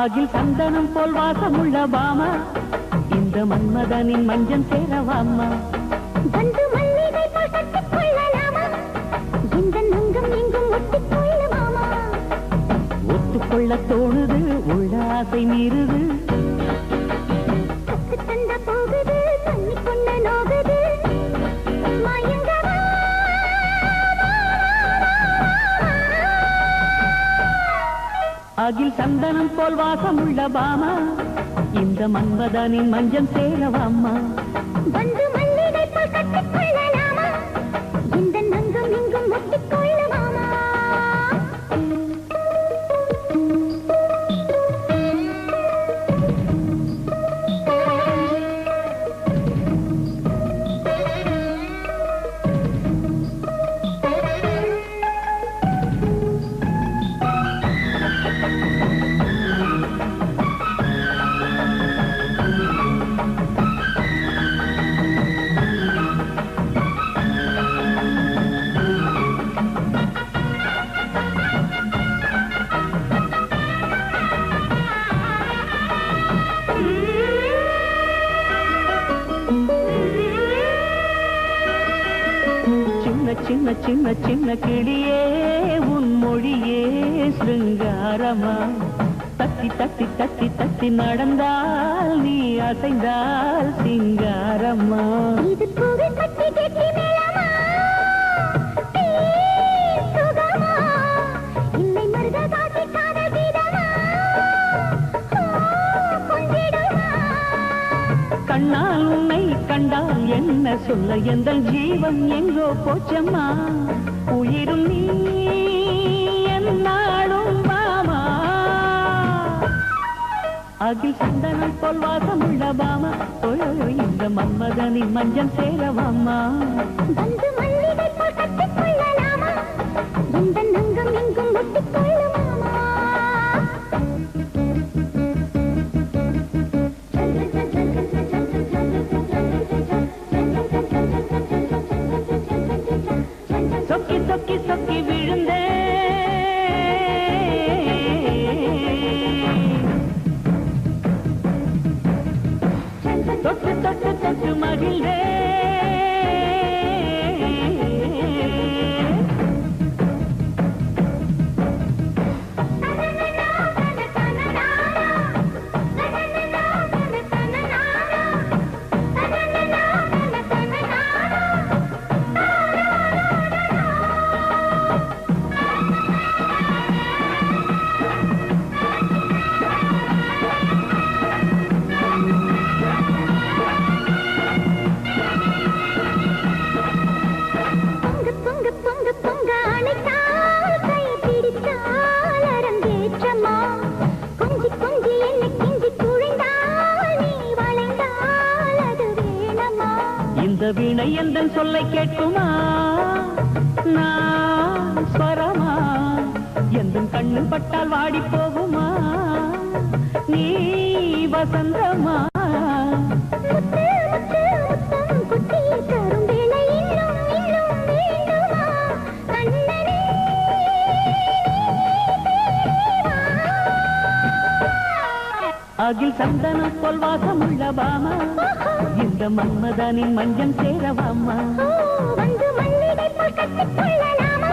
ஆகில் சந்தனம் போல் வாசமுள்ள பாமா இந்த மன்மதனின் மஞ்சள் சேரவாமா வந்து மல்லிகை போல் கட்டிக் கொள்ளலாமா இந்த நங்கம் எங்கும் ஒட்டிக்கொள்ளலாமா ஒத்துக்கொள்ள தோணுது உள்ள ஆசை மீறுது கத்து தந்த போகுது தண்ணி கொண்ட நோகுது மயங்கவா ஆகில் சந்தனம் போல் வாசமுள்ள பாமா இந்த மன்மதனின் மஞ்சள் சேரவாமா வந்து மல்லிகை போல் கட்டிக் கொள்ளலாமா இந்த நங்கம் எங்கும் ஒட்டிக்கொள்ளலாமா சின்ன சின்ன சின்ன கிளியே உன் மொழியே சிருங்காரமா தட்டி தட்டி தட்டி தட்டி நடந்தால் நீ அசைந்தால் சிங்காரமா இது பூவை கட்டி கட்டி மேலமா சுகமா இல்லை மருத காட்டி காதல் கீதமா கொஞ்சிடுமா கண்ணால் உன்னை கண்டால் என்ன சொல்ல எந்த ஜீவன் எங்கோ போச்சம்மா உயிரும் நீ என்னாலும் மாமா அகில் சந்தனம் போல் வாசமுள்ள பாமா ஓயோ இந்த மன்மதனின் மஞ்சள் சேரவாமா வந்து மல்லிகை போல் கட்டிக் கொள்ளலாமா இந்த நங்கம் எங்கும் ஒட்டிக்கொள்ளலாமா சொக்கி சொக்கி சொக்கி விழுந்தே தொட்டு தொட்டு தொட்டு மகிழ்ந்தே இந்த வீணை எந்தன் சொல்லை கேட்குமா நான் ஸ்வரமா எந்தன் கண்ணு பட்டால் வாடி போகுமா நீ வசந்தமா அகில் சந்தனம் போல் வாசமுள்ள பாமா இந்த மன்மதனின் மஞ்சள் சேரவாமா வந்து மல்லிகை போல் கட்டிக் கொள்ளலாமா